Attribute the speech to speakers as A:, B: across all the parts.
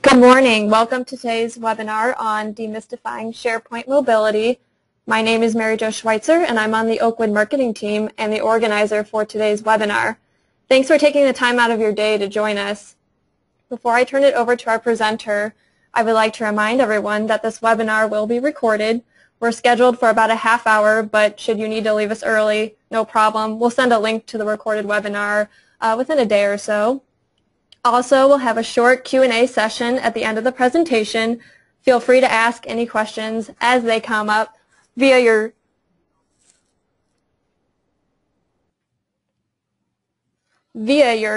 A: Good morning. Welcome to today's webinar on demystifying SharePoint Mobility. My name is Mary Jo Schweitzer, and I'm on the Oakwood marketing team and the organizer for today's webinar. Thanks for taking the time out of your day to join us. Before I turn it over to our presenter, I would like to remind everyone that this webinar will be recorded. We're scheduled for about a half hour, but should you need to leave us early, no problem. We'll send a link to the recorded webinar within a day or so. Also, we'll have a short Q&A session at the end of the presentation. Feel free to ask any questions as they come up via your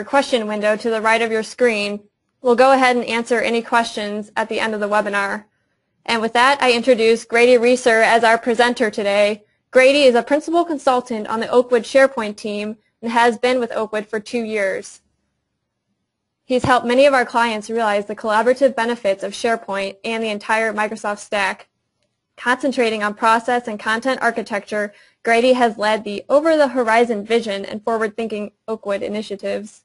A: question window to the right of your screen. We'll go ahead and answer any questions at the end of the webinar. And with that, I introduce Grady Reeser as our presenter today. Grady is a principal consultant on the Oakwood SharePoint team and has been with Oakwood for 2 years. He's helped many of our clients realize the collaborative benefits of SharePoint and the entire Microsoft stack. Concentrating on process and content architecture, Grady has led the over-the-horizon vision and forward-thinking Oakwood initiatives.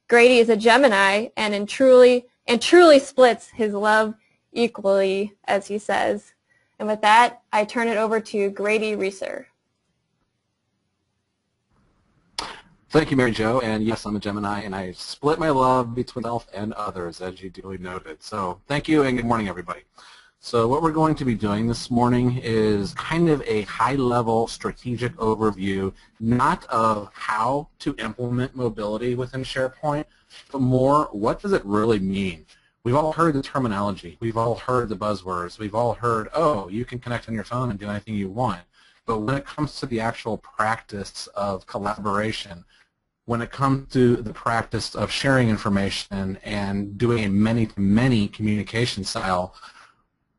A: Grady is a Gemini and truly splits his love equally, as he says. And with that, I turn it over to Grady Reeser.
B: Thank you, Mary Jo, and yes, I'm a Gemini, and I split my love between myself and others, as you duly noted. So thank you, and good morning, everybody. So what we're going to be doing this morning is kind of a high-level strategic overview, not of how to implement mobility within SharePoint, but more, what does it really mean? We've all heard the terminology. We've all heard the buzzwords. We've all heard, oh, you can connect on your phone and do anything you want. But when it comes to the actual practice of collaboration, when it comes to the practice of sharing information and doing a many-to-many communication style,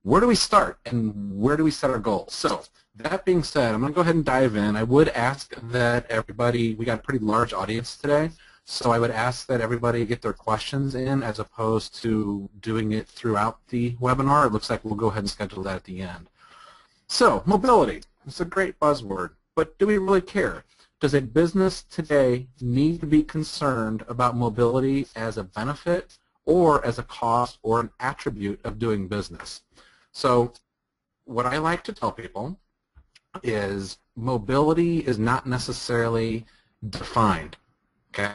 B: where do we start and where do we set our goals? So that being said, I'm going to go ahead and dive in. I would ask that everybody, we got a pretty large audience today, so I would ask that everybody get their questions in as opposed to doing it throughout the webinar. It looks like we'll go ahead and schedule that at the end. So mobility, it's a great buzzword, but do we really care? Does a business today need to be concerned about mobility as a benefit or as a cost or an attribute of doing business? So what I like to tell people is mobility is not necessarily defined, okay?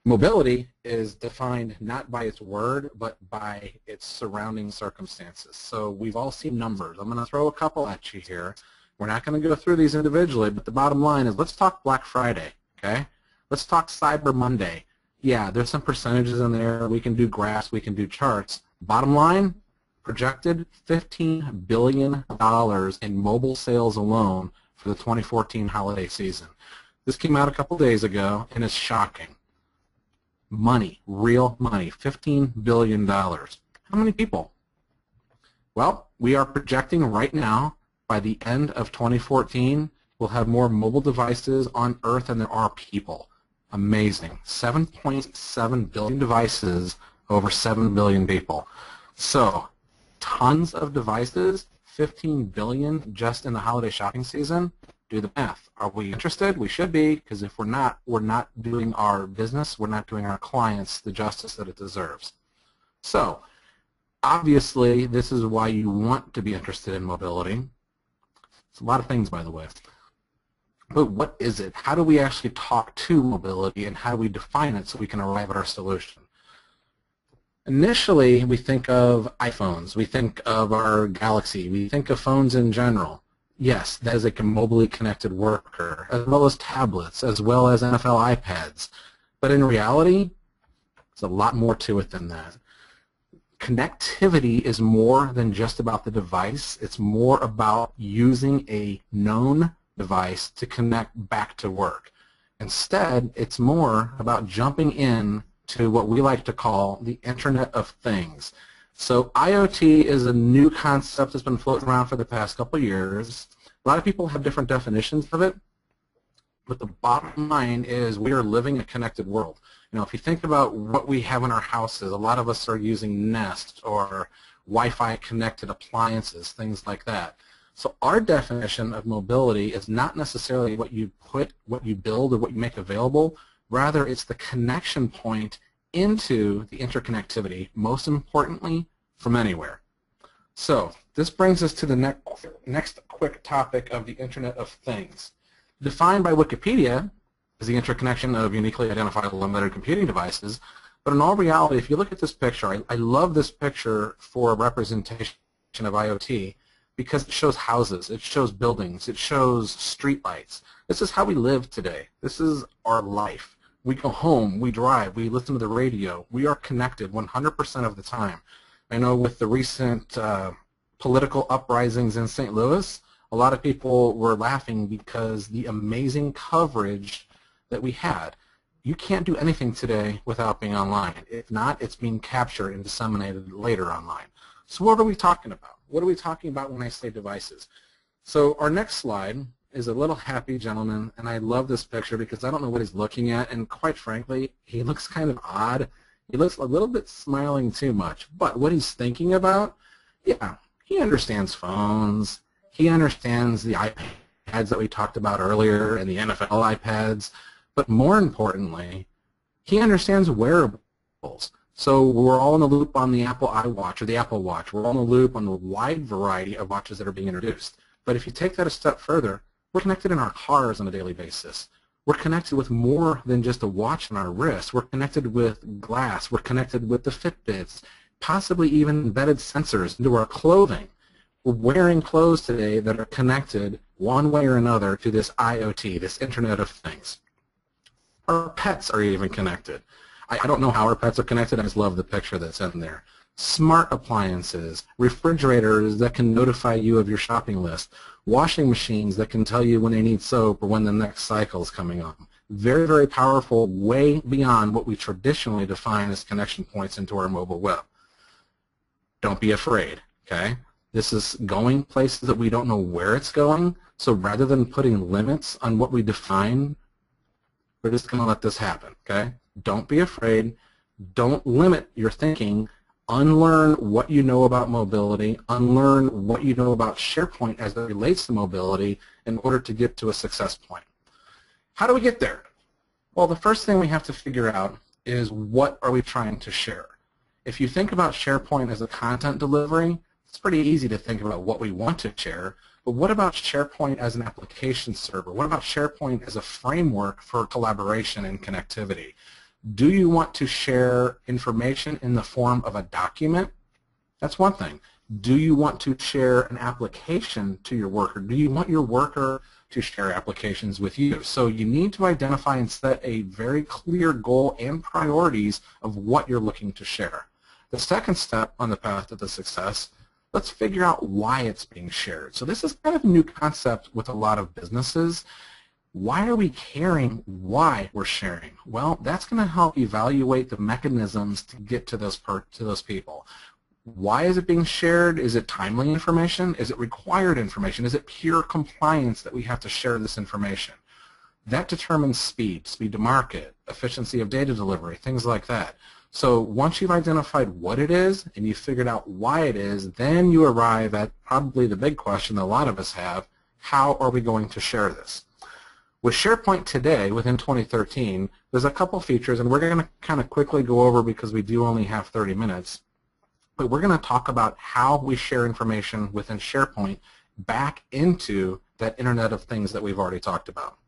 B: Mobility is defined not by its word, but by its surrounding circumstances. So we've all seen numbers. I'm going to throw a couple at you here. We're not going to go through these individually, but the bottom line is let's talk Black Friday, okay? Let's talk Cyber Monday. Yeah, there's some percentages in there. We can do graphs. We can do charts. Bottom line, projected $15 billion in mobile sales alone for the 2014 holiday season. This came out a couple days ago, and it's shocking. Money, real money, $15 billion. How many people? Well, we are projecting right now by the end of 2014, we'll have more mobile devices on Earth than there are people. Amazing. 7.7 billion devices over 7 billion people. So, tons of devices, 15 billion just in the holiday shopping season. Do the math. Are we interested? We should be, because if we're not doing our business, we're not doing our clients the justice that it deserves. So, obviously, this is why you want to be interested in mobility. It's a lot of things, by the way. But what is it? How do we actually talk to mobility, and how do we define it so we can arrive at our solution? Initially, we think of iPhones. We think of our Galaxy. We think of phones in general. Yes, that is a mobily connected worker, as well as tablets, as well as NFL iPads. But in reality, there's a lot more to it than that. Connectivity is more than just about the device. It's more about using a known device to connect back to work. Instead, it's more about jumping in to what we like to call the Internet of Things. So IoT is a new concept that's been floating around for the past couple of years. A lot of people have different definitions of it, but the bottom line is we are living a connected world. You know, if you think about what we have in our houses, a lot of us are using Nest or Wi-Fi connected appliances, things like that. So our definition of mobility is not necessarily what you build, or what you make available. Rather, it's the connection point into the interconnectivity, most importantly, from anywhere. So this brings us to the next quick topic of the Internet of Things. Defined by Wikipedia as the interconnection of uniquely identifiable embedded computing devices, but in all reality, if you look at this picture, I love this picture for a representation of IoT because it shows houses, it shows buildings, it shows streetlights. This is how we live today. This is our life. We go home, we drive, we listen to the radio. We are connected 100% of the time. I know with the recent political uprisings in St. Louis, a lot of people were laughing because the amazing coverage that we had. You can't do anything today without being online. If not, it's being captured and disseminated later online. So what are we talking about? What are we talking about when I say devices? So our next slide is a little happy gentleman, and I love this picture because I don't know what he's looking at, and quite frankly, he looks kind of odd. He looks a little bit smiling too much, but what he's thinking about, yeah, he understands phones. He understands the iPads that we talked about earlier and the NFL iPads, but more importantly, he understands wearables. So we're all in the loop on the Apple iWatch or the Apple Watch. We're all in the loop on the wide variety of watches that are being introduced. But if you take that a step further, we're connected in our cars on a daily basis. We're connected with more than just a watch on our wrist. We're connected with glass. We're connected with the Fitbits, possibly even embedded sensors into our clothing. We're wearing clothes today that are connected one way or another to this IoT, this Internet of Things. Our pets are even connected. I don't know how our pets are connected. I just love the picture that's in there. Smart appliances, refrigerators that can notify you of your shopping list, washing machines that can tell you when they need soap or when the next cycle is coming on. Very, very powerful, way beyond what we traditionally define as connection points into our mobile web. Don't be afraid, okay? This is going places that we don't know where it's going, so rather than putting limits on what we define, we're just going to let this happen, okay? Don't be afraid. Don't limit your thinking. Unlearn what you know about mobility. Unlearn what you know about SharePoint as it relates to mobility in order to get to a success point. How do we get there? Well, the first thing we have to figure out is what are we trying to share. If you think about SharePoint as a content delivery, it's pretty easy to think about what we want to share, but what about SharePoint as an application server? What about SharePoint as a framework for collaboration and connectivity? Do you want to share information in the form of a document? That's one thing. Do you want to share an application to your worker? Do you want your worker to share applications with you? So you need to identify and set a very clear goal and priorities of what you're looking to share. The second step on the path to the success, let's figure out why it's being shared. So this is kind of a new concept with a lot of businesses. Why are we caring why we're sharing? Well, that's going to help evaluate the mechanisms to get to those people. Why is it being shared? Is it timely information? Is it required information? Is it pure compliance that we have to share this information? That determines speed to market, efficiency of data delivery, things like that. So once you've identified what it is and you've figured out why it is, then you arrive at probably the big question that a lot of us have: how are we going to share this? With SharePoint today, within 2013, there's a couple features, and we're going to kind of quickly go over because we do only have 30 minutes. But we're going to talk about how we share information within SharePoint back into that Internet of Things that we've already talked about.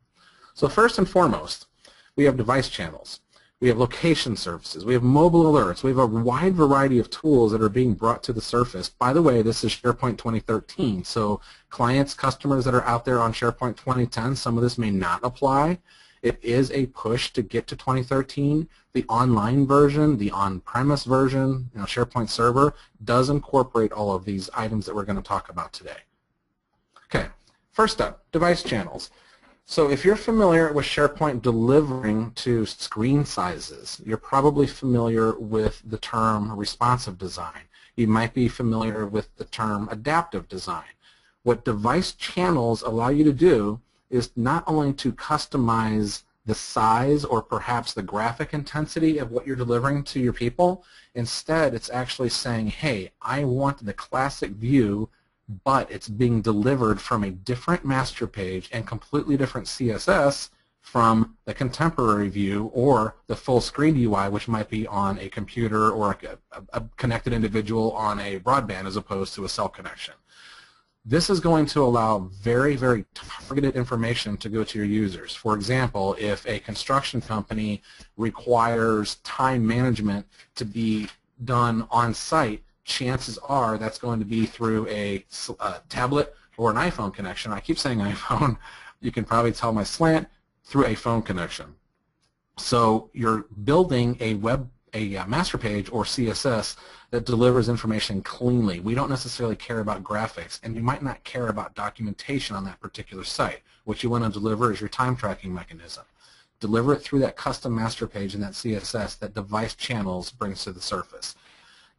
B: So first and foremost, we have device channels. We have location services. We have mobile alerts. We have a wide variety of tools that are being brought to the surface. By the way, this is SharePoint 2013, so clients, customers that are out there on SharePoint 2010, some of this may not apply. It is a push to get to 2013. The online version, the on-premise version, SharePoint Server, does incorporate all of these items that we're going to talk about today. Okay, first up, device channels. So if you're familiar with SharePoint delivering to screen sizes, you're probably familiar with the term responsive design. You might be familiar with the term adaptive design. What device channels allow you to do is not only to customize the size or perhaps the graphic intensity of what you're delivering to your people. Instead, it's actually saying, hey, I want the classic view, but it's being delivered from a different master page and completely different CSS from the contemporary view or the full screen UI, which might be on a computer or a connected individual on a broadband as opposed to a cell connection. This is going to allow very, very targeted information to go to your users. For example, if a construction company requires time management to be done on site, chances are that's going to be through a tablet or an iPhone connection. I keep saying iPhone. You can probably tell my slant, through a phone connection. So you're building a master page or CSS that delivers information cleanly. We don't necessarily care about graphics, and you might not care about documentation on that particular site. What you want to deliver is your time tracking mechanism. Deliver it through that custom master page and that CSS that device channels brings to the surface.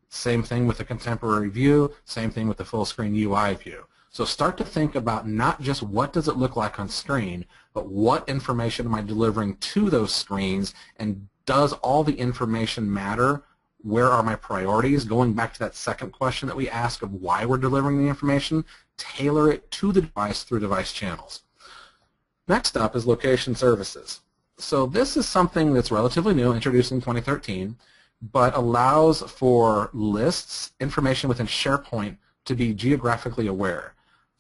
B: Same thing with the contemporary view, same thing with the full screen UI view. So start to think about not just what does it look like on screen, but what information am I delivering to those screens, and does all the information matter? Where are my priorities? Going back to that second question that we ask of why we're delivering the information, tailor it to the device through device channels. Next up is location services. So this is something that's relatively new, introduced in 2013, but allows for lists, information within SharePoint to be geographically aware.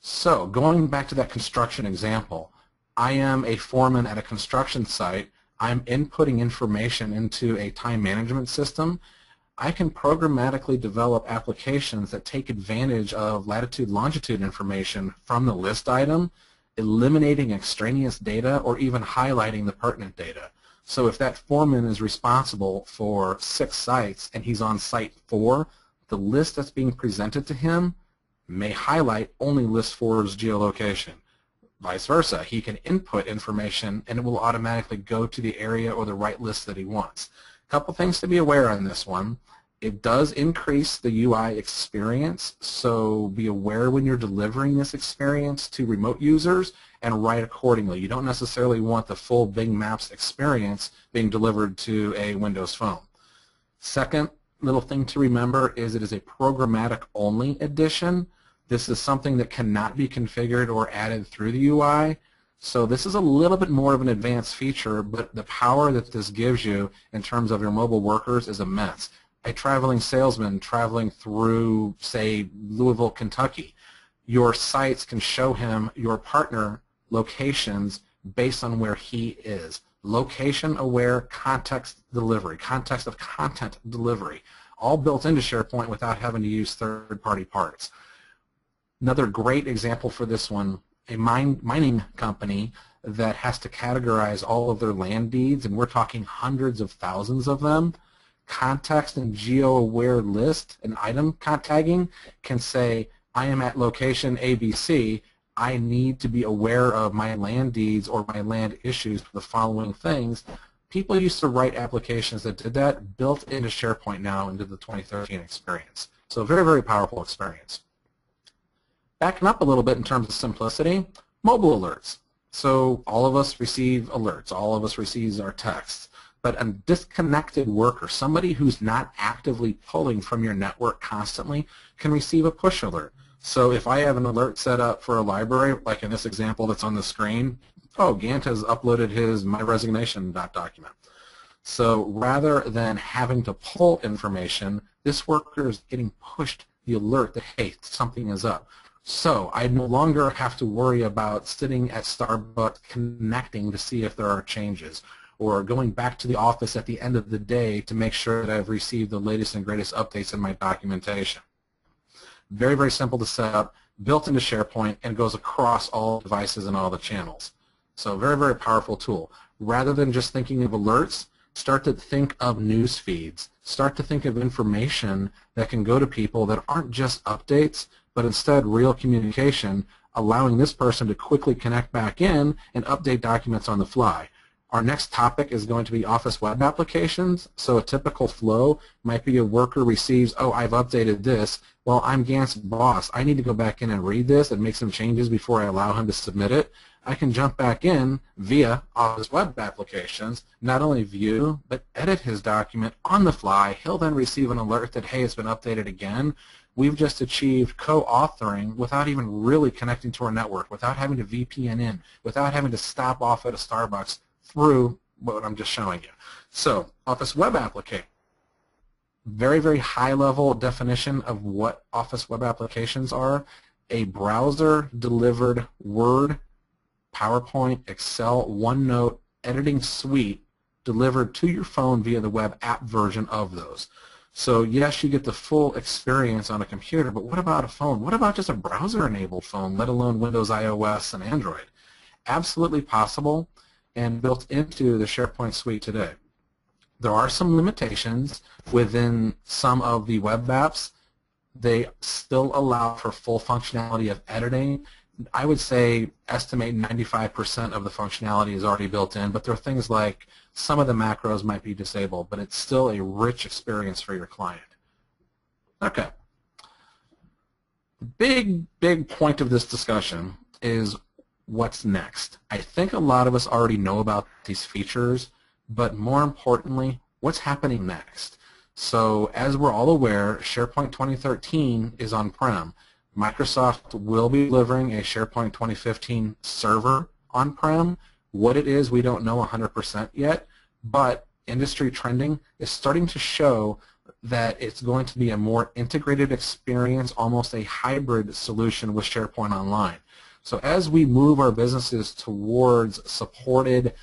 B: So going back to that construction example, I am a foreman at a construction site. I'm inputting information into a time management system. I can programmatically develop applications that take advantage of latitude, longitude information from the list item, eliminating extraneous data or even highlighting the pertinent data. So if that foreman is responsible for 6 sites and he's on site 4, the list that's being presented to him may highlight only list 4's geolocation. Vice versa, he can input information and it will automatically go to the area or the right list that he wants. A couple things to be aware on this one. It does increase the UI experience, so be aware when you're delivering this experience to remote users and write accordingly. You don't necessarily want the full Bing Maps experience being delivered to a Windows phone. Second little thing to remember is it is a programmatic only edition. This is something that cannot be configured or added through the UI. So this is a little bit more of an advanced feature, but the power that this gives you in terms of your mobile workers is immense. A traveling salesman traveling through, say, Louisville, Kentucky, your sites can show him your partner locations based on where he is. Location-aware context delivery, context of content delivery, all built into SharePoint without having to use third-party parts. Another great example for this one, a mining company that has to categorize all of their land deeds, and we're talking hundreds of thousands of them. Context and geo-aware list and item tagging can say, I am at location ABC. I need to be aware of my land deeds or my land issues for the following things. People used to write applications that did that, built into SharePoint now into the 2013 experience. So very, very powerful experience. Backing up a little bit in terms of simplicity, mobile alerts. So all of us receive alerts. All of us receive our texts. But a disconnected worker, somebody who's not actively pulling from your network constantly, can receive a push alert. So if I have an alert set up for a library, like in this example that's on the screen, oh, Gant has uploaded his My Resignation document. So rather than having to pull information, this worker is getting pushed the alert that, hey, something is up. So I no longer have to worry about sitting at Starbucks connecting to see if there are changes, or going back to the office at the end of the day to make sure that I've received the latest and greatest updates in my documentation. Very, very simple to set up, built into SharePoint, and goes across all devices and all the channels. So very, very powerful tool. Rather than just thinking of alerts, start to think of news feeds. Start to think of information that can go to people that aren't just updates, but instead real communication, allowing this person to quickly connect back in and update documents on the fly. Our next topic is going to be Office web applications. So a typical flow might be a worker receives, oh, I've updated this. Well, I'm Gant's boss. I need to go back in and read this and make some changes before I allow him to submit it. I can jump back in via Office web applications, not only view, but edit his document on the fly. He'll then receive an alert that, hey, it's been updated again. We've just achieved co-authoring without even really connecting to our network, without having to VPN in, without having to stop off at a Starbucks through what I'm just showing you. So Office Web Application, very, very high-level definition of what Office Web Applications are: a browser-delivered Word, PowerPoint, Excel, OneNote editing suite delivered to your phone via the web app version of those. So yes, you get the full experience on a computer, but what about a phone? What about just a browser-enabled phone, let alone Windows, iOS, and Android? Absolutely possible and built into the SharePoint suite today. There are some limitations within some of the web apps. They still allow for full functionality of editing. I would say estimate 95% of the functionality is already built in, but there are things like some of the macros might be disabled, but it's still a rich experience for your client. Okay. The big point of this discussion is what's next. I think a lot of us already know about these features, but more importantly, what's happening next? So as we're all aware, SharePoint 2013 is on-prem. Microsoft will be delivering a SharePoint 2015 server on-prem. What it is, we don't know 100% yet, but industry trending is starting to show that it's going to be a more integrated experience, almost a hybrid solution with SharePoint Online. So as we move our businesses towards supported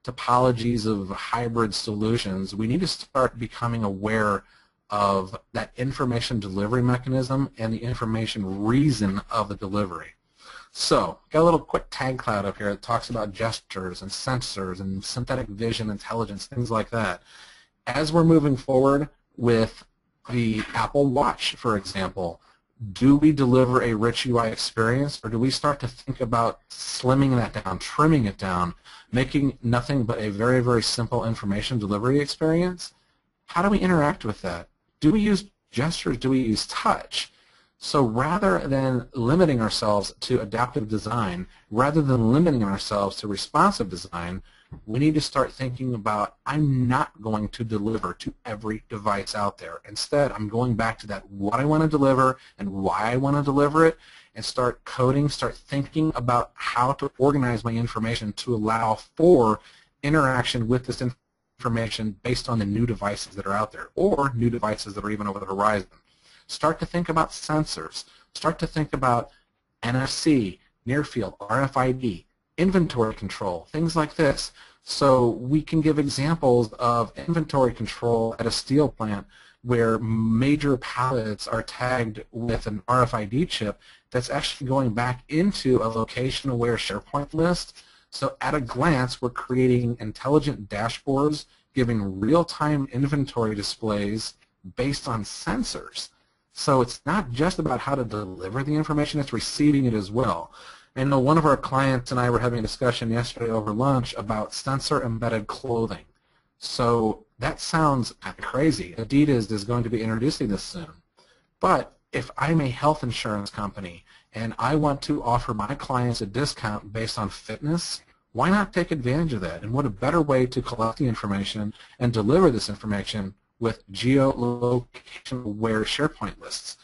B: topologies of hybrid solutions, we need to start becoming aware of that information delivery mechanism and the information reason of the delivery. So, got a little quick tag cloud up here that talks about gestures and sensors and synthetic vision intelligence, things like that. As we're moving forward with the Apple Watch, for example, do we deliver a rich UI experience, or do we start to think about slimming that down, trimming it down, making nothing but a very, very simple information delivery experience? How do we interact with that? Do we use gestures? Do we use touch? So rather than limiting ourselves to adaptive design, rather than limiting ourselves to responsive design, we need to start thinking about, I'm not going to deliver to every device out there. Instead, I'm going back to that what I want to deliver and why I want to deliver it, and start coding, start thinking about how to organize my information to allow for interaction with this information based on the new devices that are out there, or new devices that are even over the horizon. Start to think about sensors. Start to think about NFC, near field, RFID, inventory control, things like this. So we can give examples of inventory control at a steel plant where major pallets are tagged with an RFID chip that's actually going back into a location-aware SharePoint list. So at a glance, we're creating intelligent dashboards giving real-time inventory displays based on sensors. So it's not just about how to deliver the information, it's receiving it as well. I know one of our clients and I were having a discussion yesterday over lunch about sensor-embedded clothing. So that sounds kind of crazy. Adidas is going to be introducing this soon. But if I'm a health insurance company and I want to offer my clients a discount based on fitness, why not take advantage of that? And what a better way to collect the information and deliver this information with geolocation-aware SharePoint lists.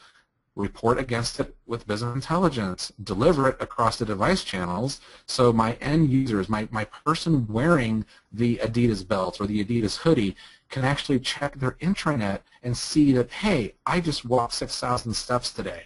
B: Report against it with business intelligence, deliver it across the device channels so my end users, my person wearing the Adidas belt or the Adidas hoodie can actually check their intranet and see that, hey, I just walked 6,000 steps today.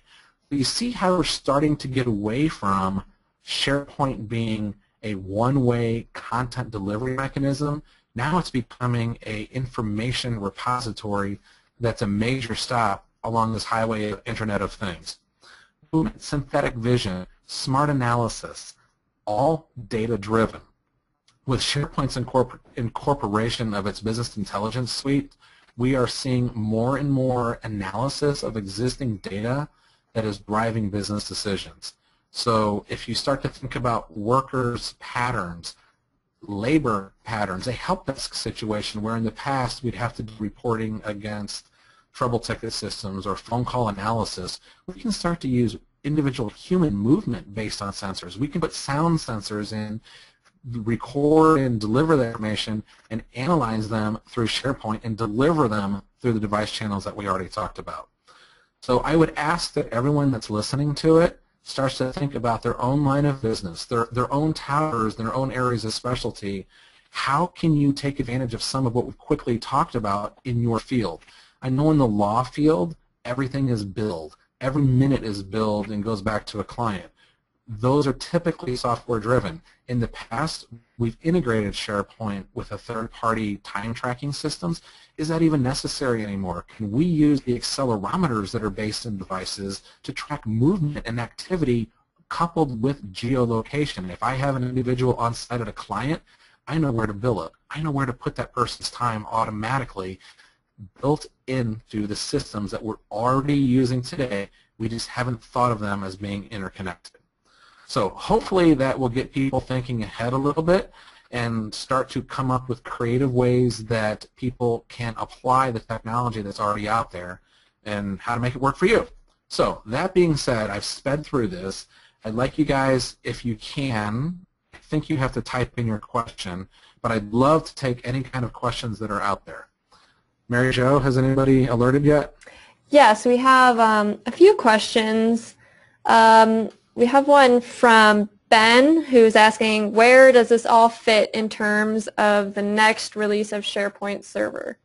B: But you see how we're starting to get away from SharePoint being a one-way content delivery mechanism. Now it's becoming an information repository that's a major stop along this highway of Internet of Things. Movement, synthetic vision, smart analysis, all data-driven. With SharePoint's incorporation of its business intelligence suite, we are seeing more and more analysis of existing data that is driving business decisions. So if you start to think about workers' patterns, labor patterns, a help desk situation where in the past we'd have to do reporting against trouble ticket systems or phone call analysis, we can start to use individual human movement based on sensors. We can put sound sensors in, record and deliver the information, and analyze them through SharePoint and deliver them through the device channels that we already talked about. So I would ask that everyone that's listening to it starts to think about their own line of business, their own towers, their own areas of specialty, how can you take advantage of some of what we've quickly talked about in your field? I know in the law field, everything is billed. Every minute is billed and goes back to a client. Those are typically software driven. In the past, we've integrated SharePoint with a third-party time tracking systems. Is that even necessary anymore? Can we use the accelerometers that are based in devices to track movement and activity coupled with geolocation? If I have an individual on site at a client, I know where to bill it. I know where to put that person's time automatically built into the systems that we're already using today. We just haven't thought of them as being interconnected. So hopefully that will get people thinking ahead a little bit and start to come up with creative ways that people can apply the technology that's already out there and how to make it work for you. So that being said, I've sped through this. I'd like you guys, if you can, I think you have to type in your question, but I'd love to take any kind of questions that are out there. Mary Jo, has anybody alerted yet?
A: Yes, we have a few questions. We have one from Ben who's asking, where does this all fit in terms of the next release of SharePoint Server?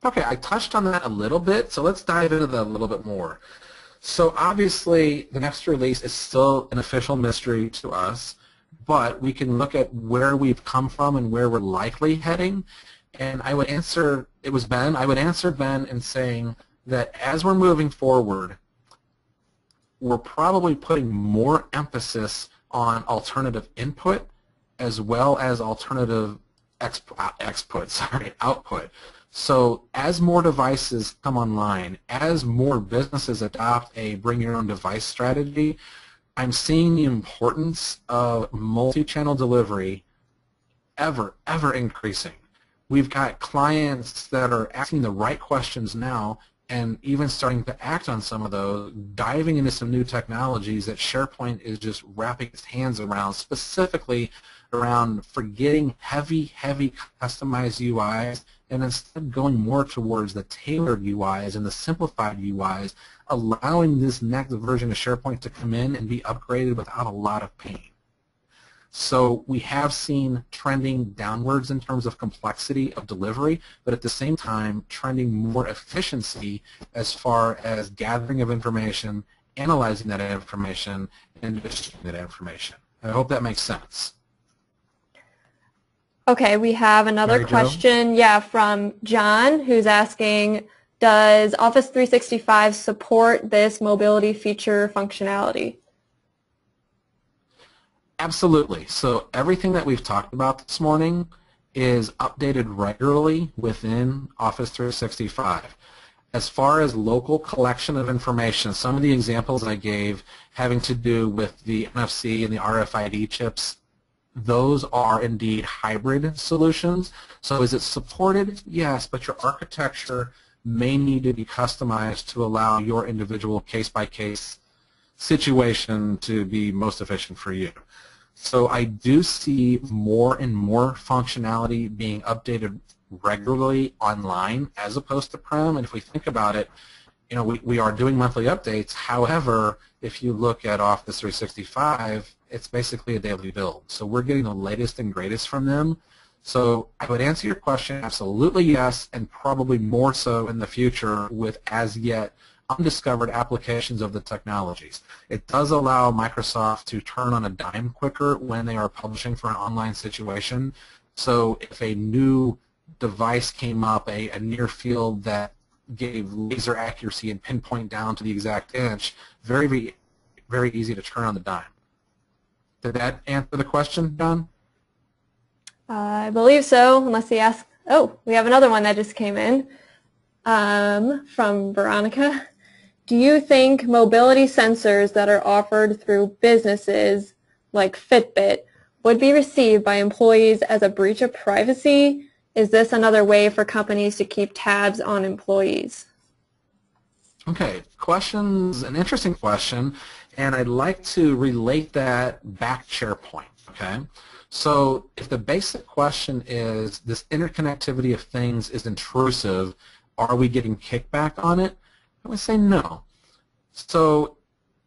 B: Okay, I touched on that a little bit, so let's dive into that a little bit more. So obviously the next release is still an official mystery to us, but we can look at where we've come from and where we're likely heading. And I would answer, it was Ben, I would answer Ben in saying that as we're moving forward, we're probably putting more emphasis on alternative input as well as alternative output. So as more devices come online, as more businesses adopt a bring your own device strategy, I'm seeing the importance of multi-channel delivery ever increasing. We've got clients that are asking the right questions now and even starting to act on some of those, diving into some new technologies that SharePoint is just wrapping its hands around, specifically around forgetting heavy customized UIs and instead going more towards the tailored UIs and the simplified UIs, allowing this next version of SharePoint to come in and be upgraded without a lot of pain. So we have seen trending downwards in terms of complexity of delivery, but at the same time trending more efficiency as far as gathering of information, analyzing that information, and distributing that information. I hope that makes sense.
A: Okay, we have another question, from John, who's asking, does Office 365 support this mobility feature functionality?
B: Absolutely. So everything that we've talked about this morning is updated regularly within Office 365. As far as local collection of information, some of the examples I gave having to do with the NFC and the RFID chips, those are indeed hybrid solutions. So is it supported? Yes, but your architecture may need to be customized to allow your individual case-by-case situation to be most efficient for you. So I do see more and more functionality being updated regularly online as opposed to prem. And if we think about it, we are doing monthly updates. However, if you look at Office 365, it's basically a daily build. So we're getting the latest and greatest from them. So I would answer your question, absolutely yes, and probably more so in the future with as yet undiscovered applications of the technologies. It does allow Microsoft to turn on a dime quicker when they are publishing for an online situation. So if a new device came up, a near field that gave laser accuracy and pinpoint down to the exact inch, very easy to turn on the dime. Did that answer the question, John?
A: I believe so, unless he asks. Oh, we have another one that just came in from Veronica. Do you think mobility sensors that are offered through businesses like Fitbit would be received by employees as a breach of privacy? Is this another way for companies to keep tabs on employees?
B: Okay, question's an interesting question, and I'd like to relate that back to SharePoint, okay? So if the basic question is, this interconnectivity of things is intrusive, are we getting kickback on it? I would say no. So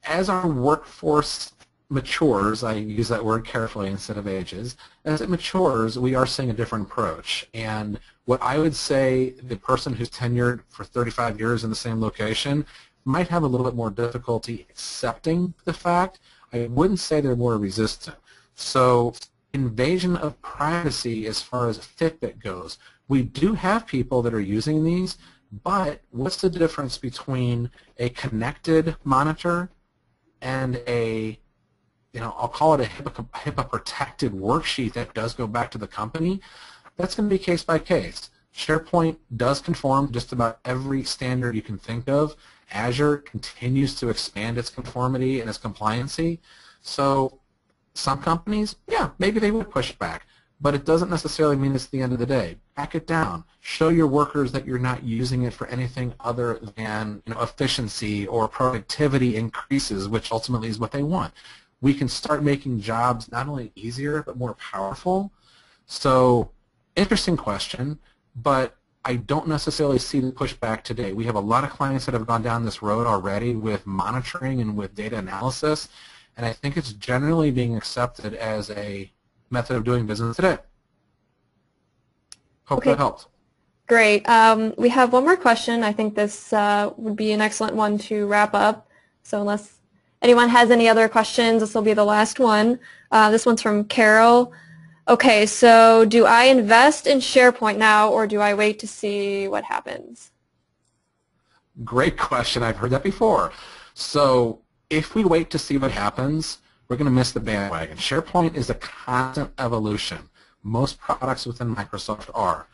B: as our workforce matures, I use that word carefully instead of ages, as it matures, we are seeing a different approach. And what I would say, the person who's tenured for 35 years in the same location might have a little bit more difficulty accepting the fact. I wouldn't say they're more resistant. So invasion of privacy as far as Fitbit goes, we do have people that are using these, but what's the difference between a connected monitor and a, I'll call it a HIPAA protected worksheet that does go back to the company? That's going to be case by case. SharePoint does conform to just about every standard you can think of. Azure continues to expand its conformity and its compliancy. So some companies, yeah, maybe they would push back, but it doesn't necessarily mean it's the end of the day. Back it down. Show your workers that you're not using it for anything other than efficiency or productivity increases, which ultimately is what they want. We can start making jobs not only easier but more powerful. So interesting question, but I don't necessarily see the pushback today. We have a lot of clients that have gone down this road already with monitoring and with data analysis, and I think it's generally being accepted as a method of doing business today. Hope that helps.
A: Great. We have one more question. I think this would be an excellent one to wrap up. So unless anyone has any other questions, this will be the last one. This one's from Carol. Okay, so do I invest in SharePoint now, or do I wait to see what happens?
B: Great question. I've heard that before. So if we wait to see what happens, we're going to miss the bandwagon. SharePoint is a constant evolution. Most products within Microsoft are.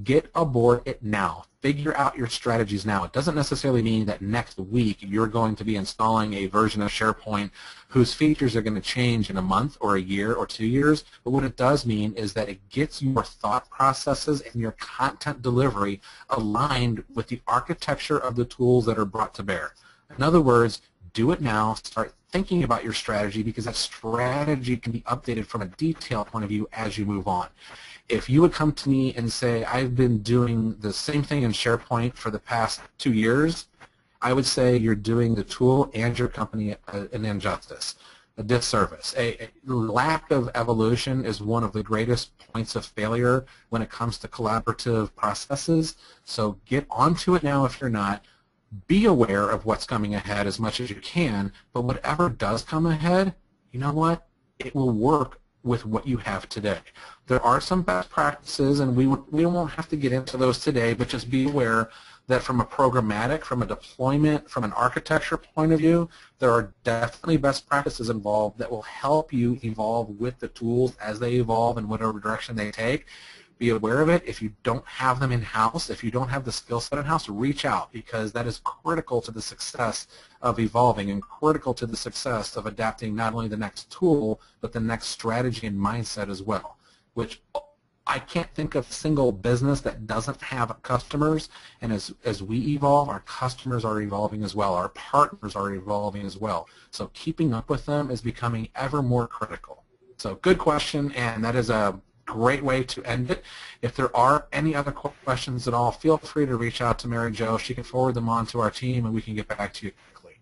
B: Get aboard it now. Figure out your strategies now. It doesn't necessarily mean that next week you're going to be installing a version of SharePoint whose features are going to change in a month or a year or 2 years, but what it does mean is that it gets your thought processes and your content delivery aligned with the architecture of the tools that are brought to bear. In other words, do it now. Start thinking about your strategy, because that strategy can be updated from a detail point of view as you move on. If you would come to me and say, I've been doing the same thing in SharePoint for the past 2 years, I would say you're doing the tool and your company an injustice, a disservice. A lack of evolution is one of the greatest points of failure when it comes to collaborative processes. So get onto it now if you're not. Be aware of what's coming ahead as much as you can, but whatever does come ahead, you know what? It will work with what you have today. There are some best practices, and we won't have to get into those today, but just be aware that from a programmatic, from a deployment, from an architecture point of view, there are definitely best practices involved that will help you evolve with the tools as they evolve in whatever direction they take. Be aware of it. If you don't have them in-house, if you don't have the skill set in-house, reach out, because that is critical to the success of evolving and critical to the success of adapting not only the next tool, but the next strategy and mindset as well, which I can't think of a single business that doesn't have customers, and as we evolve, our customers are evolving as well. Our partners are evolving as well. So keeping up with them is becoming ever more critical. So good question, and that is a great way to end it. If there are any other questions at all, feel free to reach out to Mary Jo. She can forward them on to our team, and we can get back to you quickly.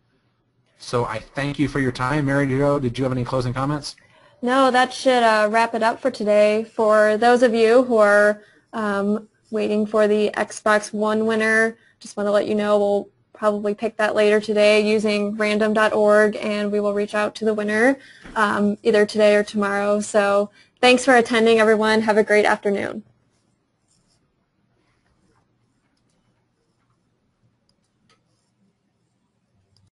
B: So I thank you for your time. Mary Jo, did you have any closing comments?
A: No, that should wrap it up for today. For those of you who are waiting for the Xbox One winner, just want to let you know we'll probably pick that later today using random.org, and we will reach out to the winner either today or tomorrow. So thanks for attending, everyone. Have a great afternoon.